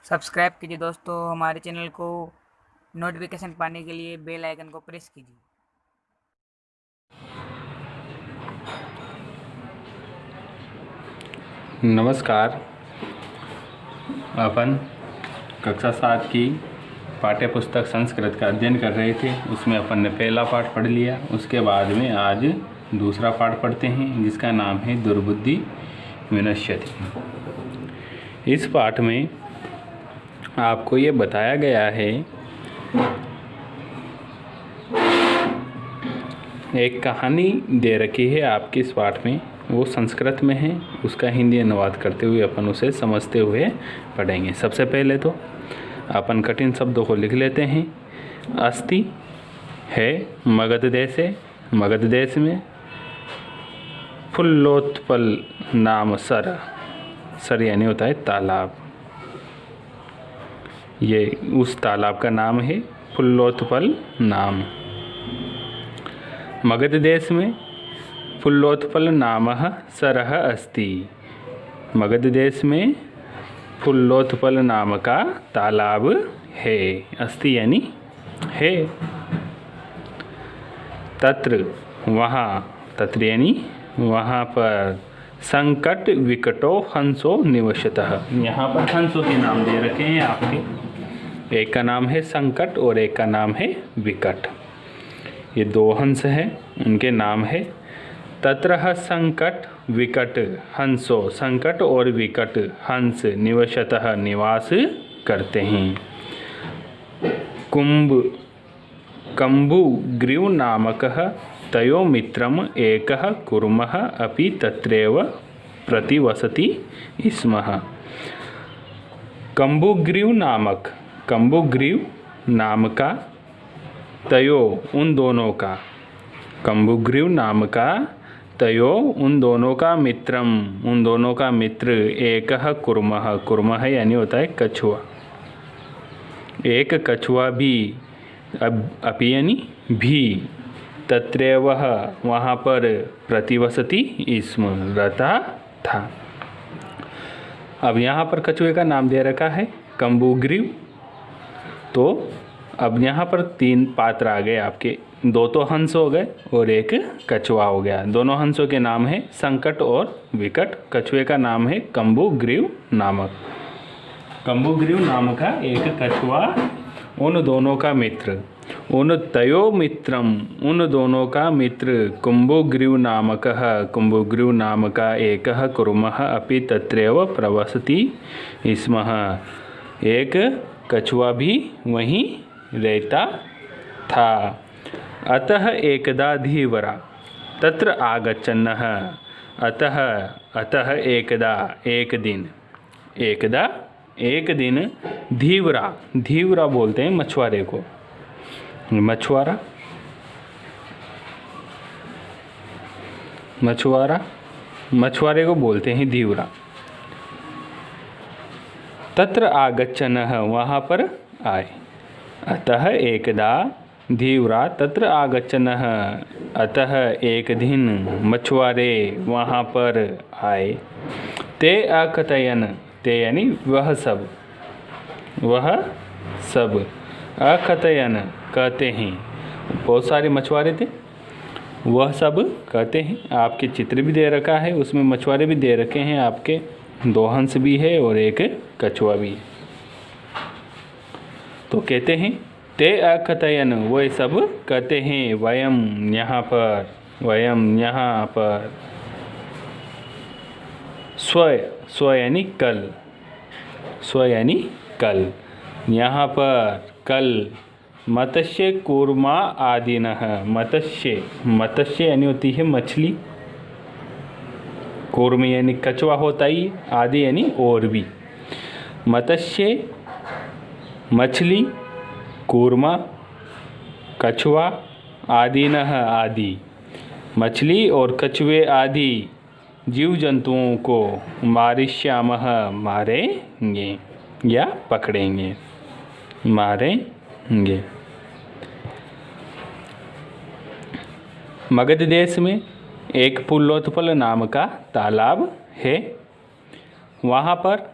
Subscribe कीजिए दोस्तों हमारे चैनल को। नोटिफिकेशन पाने के लिए बेल आइकन को प्रेस कीजिए। नमस्कार। अपन कक्षा 7 की पाठ्य पुस्तक संस्कृत का अध्ययन कर रहे थे। उसमें अपन ने पहला पाठ पढ़ लिया। उसके बाद में आज दूसरा पाठ पढ़ते हैं जिसका नाम है दुर्बुद्धि विनश्यति। इस पाठ में आपको ये बताया गया है, एक कहानी दे रखी है आपके इस पाठ में, वो संस्कृत में है। उसका हिंदी अनुवाद करते हुए अपन उसे समझते हुए पढ़ेंगे। सबसे पहले तो अपन कठिन शब्दों को लिख लेते हैं। अस्ति है मगध देशे, मगध देश में फुल्लोत्पल नाम सर, सर यानी होता है तालाब। ये उस तालाब का नाम है फुल्लोत्पल नाम। मगध देश में फुल्लोत्पल नामः सरः अस्ति। मगध देश में फुल्लोत्पल नाम का तालाब है। अस्ति यानी है। तत्र वहाँ, तत्र यानी वहाँ पर संकट विकटो हंसो निवसतः। यहाँ पर हंसों के नाम दे रखे हैं आपके। एक का नाम है संकट और एक का नाम है विकट। ये दो हंस हैं, उनके नाम है। तत्र संकट विकट हंसो, संकट और विकट हंस निवसतः निवास करते हैं। कम्बुग्रीव नामकः तयो मित्रम एकः कुर्मः अपि तत्रैव प्रतिवसति स्मः। कम्बुग्रीव नामक, कम्बुग्रीव नाम का, तयो उन दोनों का, कम्बुग्रीव नाम का, तयो उन दोनों का मित्रम उन दोनों का मित्र, एकः कुर्मः, कुर्मः यानी होता है कछुआ, एक कछुआ भी, अपि यानी भी, तत्रैव वहाँ पर प्रतिवसति स्म रहता था। अब यहाँ पर कछुए का नाम दे रखा है कम्बुग्रीव। तो अब यहाँ पर तीन पात्र आ गए आपके, दो तो हंस हो गए और एक कछुआ हो गया। दोनों हंसों के नाम है संकट और विकट। कछुए का नाम है कम्बुग्रीव नामक। कम्बुग्रीव नाम का एक कछुआ उन दोनों का मित्र, उन तयो मित्रम उन दोनों का मित्र, कम्बुग्रीव नामकः कम्बुग्रीव नाम का एकः कुर्मः अपि तत्रैव प्रवसति स्मः। एक कछुआ भी वहीं रहता था। अतः एकदा धीवरा तत्र आगच्छन्नः। अतः अतः एकदा एक दिन, एकदा एक दिन, धीवरा, धीवरा बोलते हैं मछुआरे को, मछुआरा, मछुआरा, मछुआरे को बोलते हैं धीवरा। तत्र आगच्छन्नः वहाँ पर आए। अतः एकदा धीवरा तत्र आगच्छन्नः, अतः एक दिन मछुआरे वहाँ पर आए। ते अकथयन्, ते यानी वह सब, वह सब, अकथयन् कहते हैं। बहुत सारे मछुआरे थे, वह सब कहते हैं। आपके चित्र भी दे रखा है, उसमें मछुआरे भी दे रखे हैं आपके, दो हंस भी है और एक कछुआ भी है। तो कहते हैं ते अकथयन्, वो सब कहते हैं, वयम यहाँ पर, वयम यहाँ पर, स्व, स्व यानी कल, स्व यानी कल, यहाँ पर कल, मत्स्य कूर्मा आदिनः, मत्स्य, मत्स्य यानी होती है मछली, कूर्म यानी कछुआ होता ही, आदि यानी और भी। मत्स्य मछली, कूर्मा कछुआ, आदिनः आदि, मछली और कछुए आदि जीव जंतुओं को मारिष्यामः मारेंगे या पकड़ेंगे, मारेंगे। मगध देश में एक फुल्लोत्पल नाम का तालाब है। वहाँ पर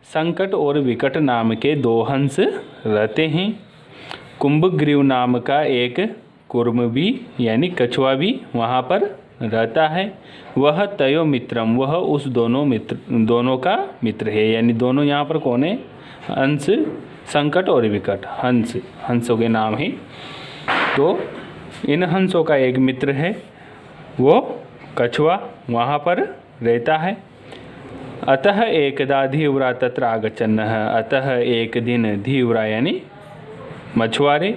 संकट और विकट नाम के 2 हंस रहते हैं। कुंभग्रीव नाम का एक कुर्म भी यानी कछुआ भी वहाँ पर रहता है। वह तयो मित्रम, वह उस दोनों का मित्र है। यानी दोनों यहाँ पर कौन है? हंस, संकट और विकट, हंसों के नाम है। तो इन हंसों का एक मित्र है, वो कछुआ वहाँ पर रहता है। अतः एकदा धीव्रा तत्र आगच्छन्नः, अतः एक दिन धीव्रा यानी मछुआरे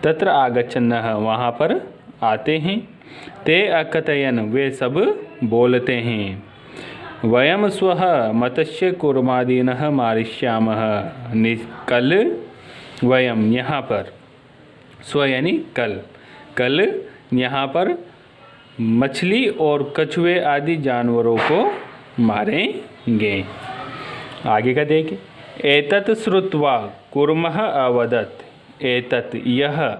तत्र आगच्छन्नः वहाँ पर आते हैं। ते अकथयन, वे सब बोलते हैं। वयम स्वः मत्स्य कूर्मादीनः मारिष्यामः, कल वयम यहाँ पर, स्व यानी कल यहाँ पर मछली और कछुए आदि जानवरों को मारेंगे। आगे का देखिए। एतत् श्रुत्वा कूर्मः अवदत्, एतत् यह,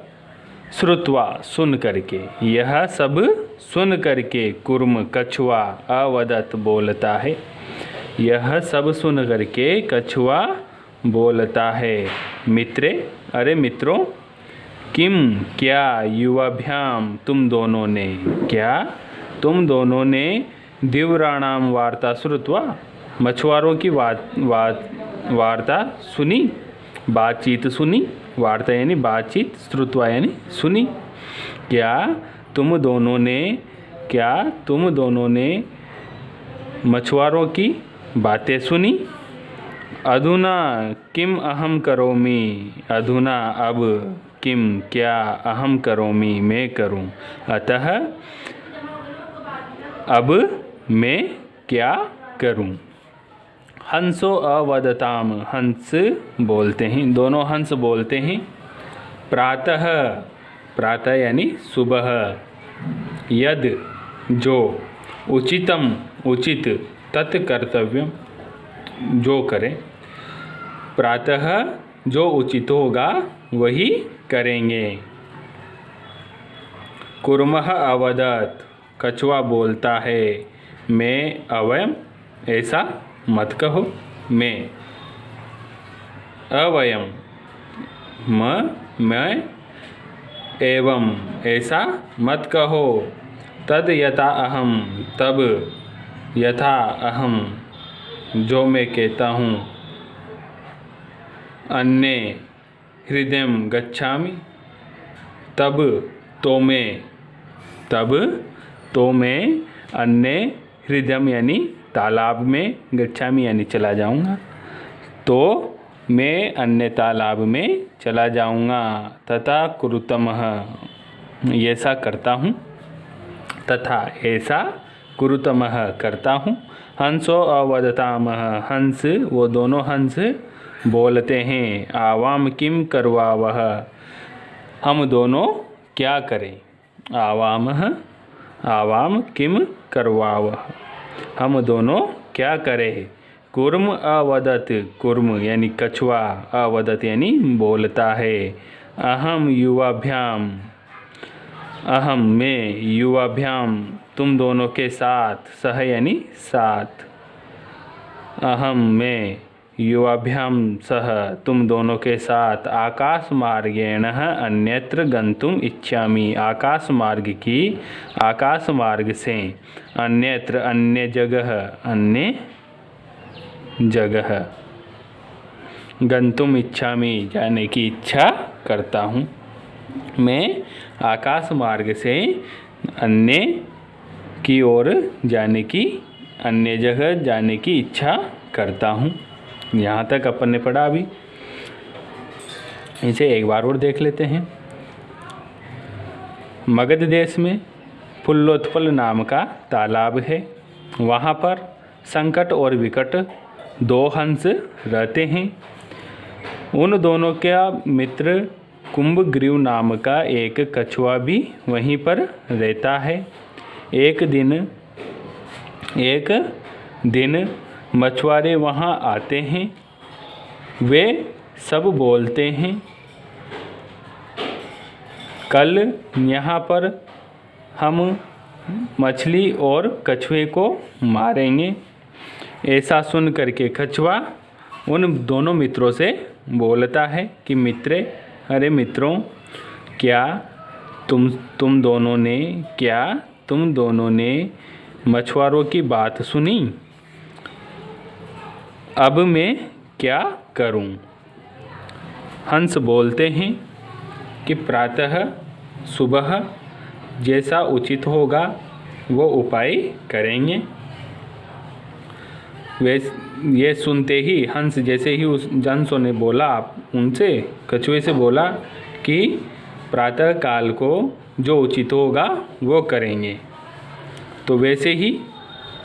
श्रुत्वा सुन करके, यह सब सुन करके, कुर्म कछुआ अवदत् बोलता है, यह सब सुन करके कछुआ बोलता है। मित्रे, अरे मित्रों, किम क्या, युवाभ्याम तुम दोनों ने, क्या तुम दोनों ने, दिव्राणाम वार्ता श्रुत्वा मछुआरों की वार्ता सुनी, बातचीत सुनी, वार्ता यानी बातचीत, श्रुत्वा यानी सुनी। क्या तुम दोनों ने मछुआरों की बातें सुनी। अधुना किम अहम करोमि, अधुना अब, किम क्या, अहम करोमि मैं करूं, अतः अब मैं क्या करूं। हंसो अवदताम, हंस बोलते हैं, दोनों हंस बोलते हैं। प्रातः, प्रातः यानी सुबह, यद जो, उचितम उचित, तत् कर्तव्यम जो करें, प्रातः जो उचित होगा वही करेंगे। कुर्मः अवदत्, कछुआ बोलता है, मैं अवयम, ऐसा मत कहो, मैं, अवयम मैं, एवं ऐसा मत कहो, तद यथा अहम तब, यथा अहम जो मैं कहता हूँ, अन्ये हृदय गच्छामि तब तो मैं अन्य हृदय यानी तालाब में, गच्छामि यानी चला जाऊंगा, तो मैं अन्य तालाब में चला जाऊंगा। तथा कुरुतमः ऐसा करता हूँ, तथा ऐसा कुरुतमः करता हूँ। हंसो अवदतामः, हंस वो दोनों हंस बोलते हैं। आवाम किम करवावह, हम दोनों क्या करें। आवाम किम करवावह, हम दोनों क्या करें। कुर्म अवदत, कुर्म यानी कछुआ, अवदत यानी बोलता है। अहम युवाभ्याम, अहम मैं, युवाभ्याम तुम दोनों के साथ, सह यानी साथ, अहम मैं, युवाभ्याम सह तुम दोनों के साथ, आकाश मार्गेण अन्यत्र गंतुम इच्छामि, आकाश मार्ग की, आकाश मार्ग से, अन्यत्र अन्य जगह, गंतुम इच्छामि जाने की इच्छा करता हूँ। मैं आकाश मार्ग से अन्य की ओर जाने की, अन्य जगह जाने की इच्छा करता हूँ। यहाँ तक अपन ने पढ़ा। अभी इसे एक बार और देख लेते हैं। मगध देश में पुल्लोत्पल नाम का तालाब है। वहाँ पर संकट और विकट 2 हंस रहते हैं। उन दोनों का मित्र कुंभग्रीव नाम का एक कछुआ भी वहीं पर रहता है। एक दिन मछुआरे वहाँ आते हैं। वे सब बोलते हैं, कल यहाँ पर हम मछली और कछुए को मारेंगे। ऐसा सुन करके कछुआ उन दोनों मित्रों से बोलता है कि मित्रे, अरे मित्रों, क्या तुम दोनों ने मछुआरों की बात सुनी? अब मैं क्या करूं? हंस बोलते हैं कि प्रातः सुबह जैसा उचित होगा वो उपाय करेंगे। वे ये सुनते ही हंस, जैसे ही उस हंसों ने बोला उनसे, कछुए से बोला कि प्रातः काल को जो उचित होगा वो करेंगे। तो वैसे ही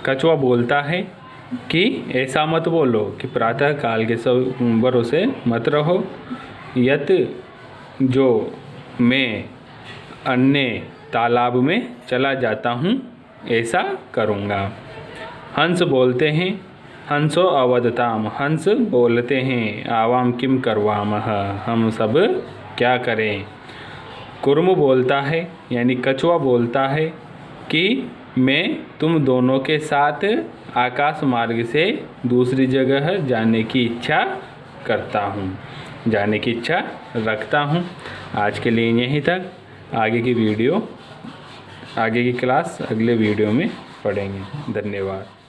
कछुआ बोलता है कि ऐसा मत बोलो कि प्रातः काल के सब भरोसे मत रहो, यत जो मैं अन्य तालाब में चला जाता हूँ ऐसा करूँगा। हंस बोलते हैं, हंसो अवदताम, हंस बोलते हैं आवाम किम करवामह, हम सब क्या करें। कुर्म बोलता है, यानी कछुआ बोलता है कि मैं तुम दोनों के साथ आकाश मार्ग से दूसरी जगह जाने की इच्छा रखता हूँ। आज के लिए यहीं तक। आगे की क्लास अगले वीडियो में पढ़ेंगे। धन्यवाद।